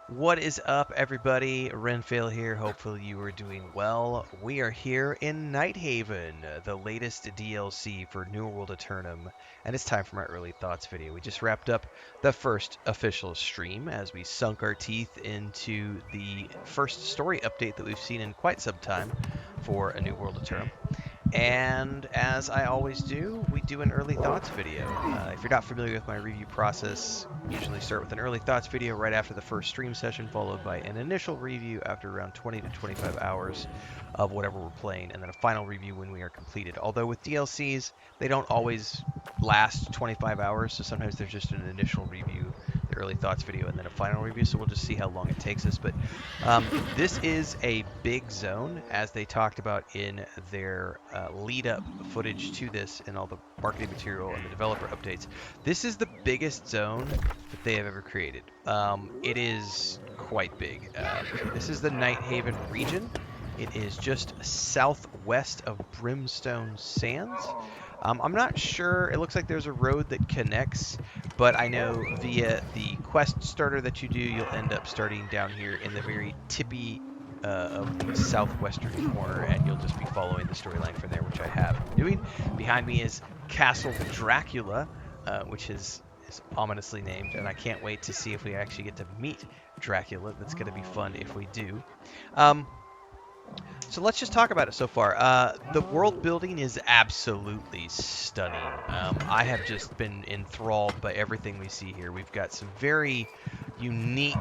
What is up, everybody? Renfail here. Hopefully, you are doing well. We are here in Nighthaven, the latest DLC for New World Aeternum, and it's time for my early thoughts video. We just wrapped up the first official stream as we sunk our teeth into the first story update that we've seen in quite some time for a New World Aeternum. And as I always do, we do an early thoughts video. If you're not familiar with my review process, usually start with an early thoughts video right after the first stream session, followed by an initial review after around 20 to 25 hours of whatever we're playing, and then a final review when we are completed. Although with DLCs, they don't always last 25 hours, so sometimes there's just an initial review, the early thoughts video, and then a final review, so we'll just see how long it takes us. But this is a big zone, as they talked about in their lead-up footage to this and all the marketing material and the developer updates. This is the biggest zone that they have ever created. It is quite big. This is the Nighthaven region. It is just southwest of Brimstone Sands. I'm not sure. It looks like there's a road that connects, but I know via the quest starter that you do, you'll end up starting down here in the very tippy of the southwestern corner, and you'll just be following the storyline from there, which I have been doing. Behind me is Castle Dracula, which is ominously named, and I can't wait to see if we actually get to meet Dracula. That's going to be fun if we do. So let's just talk about it so far. The world building is absolutely stunning. I have just been enthralled by everything we see here. We've got some very unique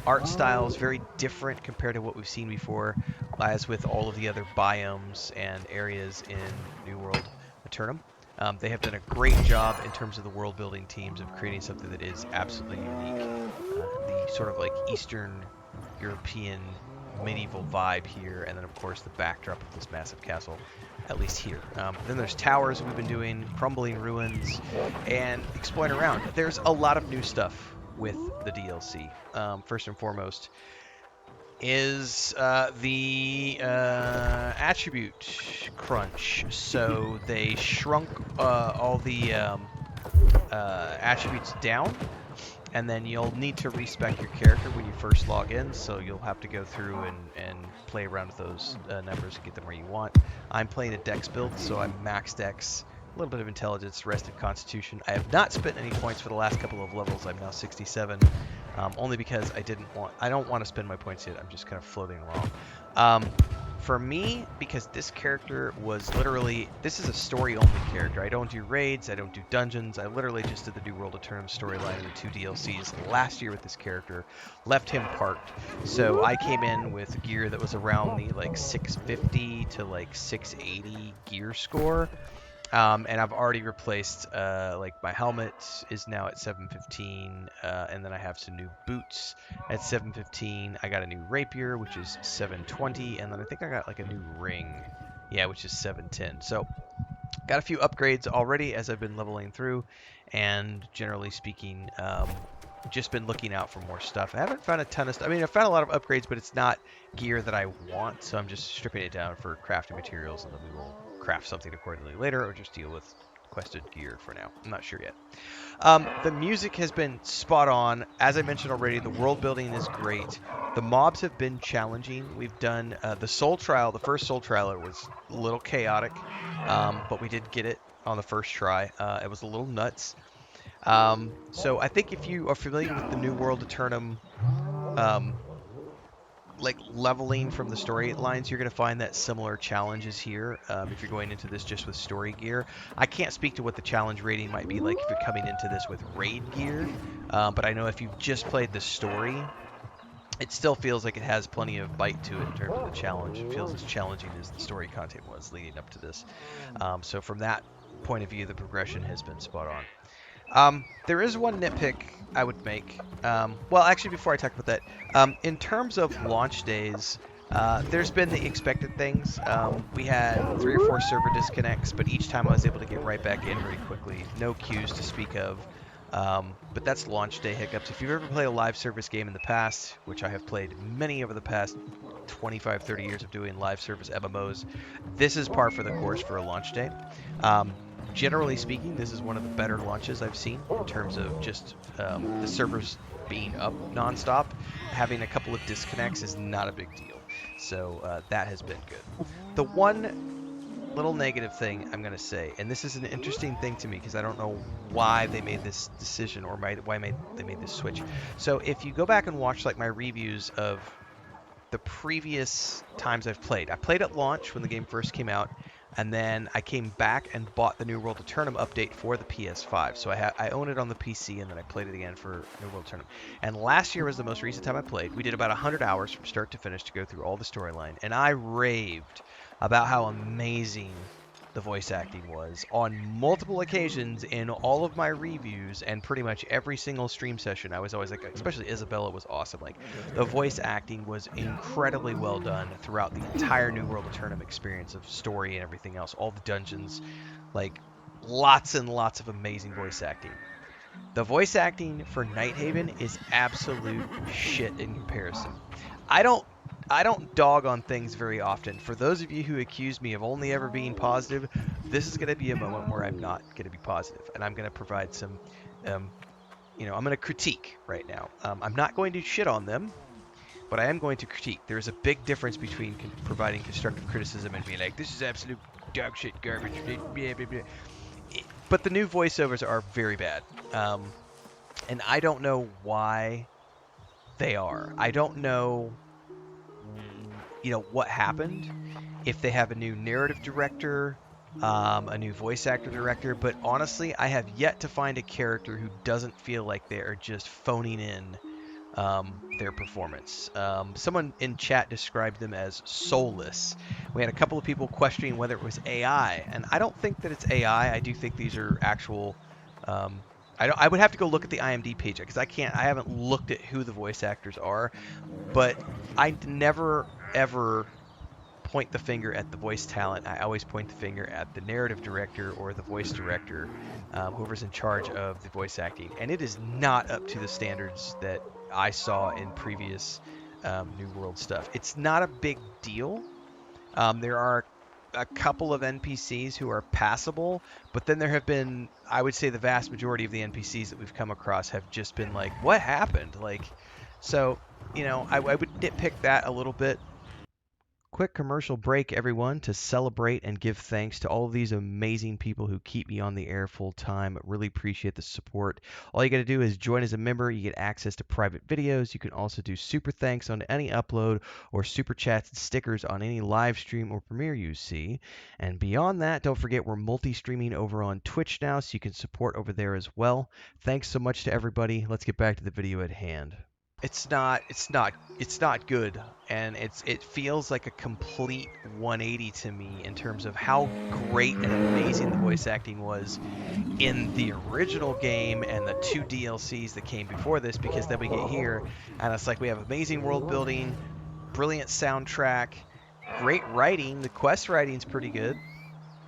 art styles, very different compared to what we've seen before, as with all of the other biomes and areas in New World Aeternum. They have done a great job in terms of the world building teams of creating something that is absolutely unique. The sort of like Eastern European medieval vibe here, and then of course the backdrop of this massive castle, at least here. Then there's towers we've been doing, crumbling ruins, and exploring around. There's a lot of new stuff with the DLC. First and foremost is the attribute crunch. So they shrunk all the attributes down, and then you'll need to respec your character when you first log in, so you'll have to go through and play around with those numbers and get them where you want. I'm playing a dex build, so I'm max dex, a little bit of intelligence, rest of constitution. I have not spent any points for the last couple of levels. I'm now 67, only because I don't want to spend my points yet. I'm just kind of floating along. For me, because this character was literally, this is a story-only character. I don't do raids, I don't do dungeons. I literally just did the New World Aeternum storyline in the 2 DLCs last year with this character, left him parked. So I came in with gear that was around the like 650 to like 680 gear score. And I've already replaced, like my helmet is now at 715, and then I have some new boots at 715. I got a new rapier, which is 720, and then I think I got like a new ring, yeah, which is 710. So got a few upgrades already as I've been leveling through, and generally speaking, just been looking out for more stuff. I haven't found a ton of stuff. I mean, I've found a lot of upgrades, but it's not gear that I want, so I'm just stripping it down for crafting materials, and then we will craft something accordingly later, or just deal with quested gear for now. I'm not sure yet. The music has been spot on. As I mentioned already, the world building is great. The mobs have been challenging. We've done the soul trial. The first soul trial, it was a little chaotic, but we did get it on the first try. It was a little nuts. So I think if you are familiar with the New World Aeternum, like leveling from the storylines, you're going to find that similar challenges here if you're going into this just with story gear. I can't speak to what the challenge rating might be like if you're coming into this with raid gear, but I know if you've just played the story, it still feels like it has plenty of bite to it in terms of the challenge. It feels as challenging as the story content was leading up to this. So from that point of view, the progression has been spot on. There is one nitpick I would make. Well, actually, before I talk about that, in terms of launch days, there's been the expected things. We had 3 or 4 server disconnects, but each time I was able to get right back in very quickly. No queues to speak of. But that's launch day hiccups. If you've ever played a live service game in the past, which I have played many over the past 25, 30 years of doing live service MMOs, this is par for the course for a launch day. Generally speaking, this is one of the better launches I've seen in terms of just the servers being up nonstop, having a couple of disconnects is not a big deal. So that has been good. The one little negative thing I'm going to say, and this is an interesting thing to me because I don't know why they made this decision or they made this switch. So if you go back and watch like my reviews of the previous times I've played, I played at launch when the game first came out, and then I came back and bought the New World Aeternum update for the PS5. So I own it on the PC, and then I played it again for New World Aeternum. And last year was the most recent time I played. We did about 100 hours from start to finish to go through all the storyline, and I raved about how amazing the voice acting was on multiple occasions in all of my reviews and pretty much every single stream session. I was always like, especially Isabella was awesome. Like the voice acting was incredibly well done throughout the entire New World of Tournament experience of story and everything else. All the dungeons, like lots and lots of amazing voice acting. The voice acting for Nighthaven is absolute shit in comparison. I don't I don't dog on things very often. For those of you who accuse me of only ever being positive, this is going to be a moment where I'm not going to be positive, and I'm going to provide some, um, I'm going to critique right now. I'm not going to shit on them, but I am going to critique. There is a big difference between providing constructive criticism and being like, this is absolute dog shit garbage. Blah, blah, blah. But the new voiceovers are very bad, and I don't know why they are. I don't know what happened, if they have a new narrative director, a new voice actor director, but honestly, I have yet to find a character who doesn't feel like they are just phoning in their performance. Someone in chat described them as soulless. We had a couple of people questioning whether it was AI, and I don't think that it's AI. I do think these are actual. Um, I would have to go look at the IMDb page because I haven't looked at who the voice actors are, but I never ever point the finger at the voice talent. I always point the finger at the narrative director or the voice director, whoever's in charge of the voice acting. And it is not up to the standards that I saw in previous New World stuff. It's not a big deal. There are a couple of NPCs who are passable, but then there have been, I would say, the vast majority of the NPCs that we've come across have just been like, what happened? So, I would nitpick that a little bit. Quick commercial break, everyone, to celebrate and give thanks to all of these amazing people who keep me on the air full time. Really appreciate the support. All you got to do is join as a member. You get access to private videos. You can also do super thanks on any upload or super chats and stickers on any live stream or premiere you see. And beyond that, don't forget we're multi-streaming over on Twitch now, so you can support over there as well. Thanks so much to everybody. Let's get back to the video at hand. It's not good, and it feels like a complete 180 to me in terms of how great and amazing the voice acting was in the original game and the two DLCs that came before this, because then we get here and it's like we have amazing world building, brilliant soundtrack, great writing. The quest writing's pretty good.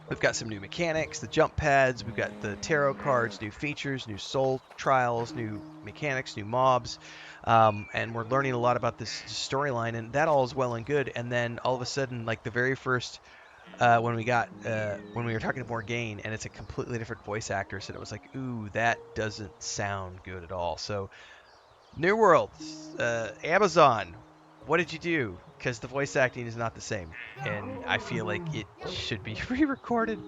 We've got some new mechanics, the jump pads, we've got the tarot cards, new features, new soul trials, new mechanics, new mobs, and we're learning a lot about this storyline, and that all is well and good. And then all of a sudden, like the very first, when we were talking to Morgaine, and it's a completely different voice actor, so it was like, ooh, that doesn't sound good at all. So New World, Amazon, what did you do? Because the voice acting is not the same, and I feel like it should be re-recorded.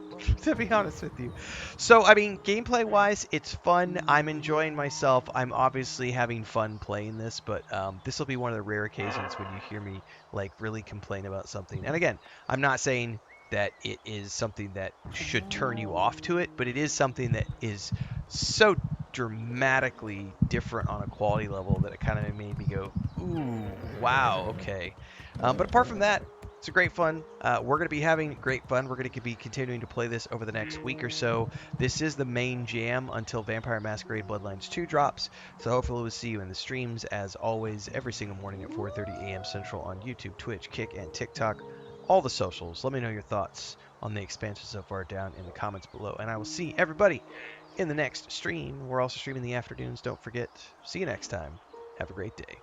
To be honest with you, so I mean, gameplay-wise, it's fun. I'm enjoying myself. I'm obviously having fun playing this, but this will be one of the rare occasions when you hear me like really complain about something. And again, I'm not saying that it is something that should turn you off to it, but it is something that is so dramatically different on a quality level that it kind of made me go, ooh, wow, okay. But apart from that, it's a great fun. We're going to be having great fun. We're going to be continuing to play this over the next week or so. This is the main jam until Vampire Masquerade Bloodlines 2 drops. So hopefully we'll see you in the streams, as always, every single morning at 4:30 a.m. Central on YouTube, Twitch, Kick, and TikTok. All the socials. Let me know your thoughts on the expansion so far down in the comments below. And I will see everybody in the next stream. We're also streaming in the afternoons. Don't forget. See you next time. Have a great day.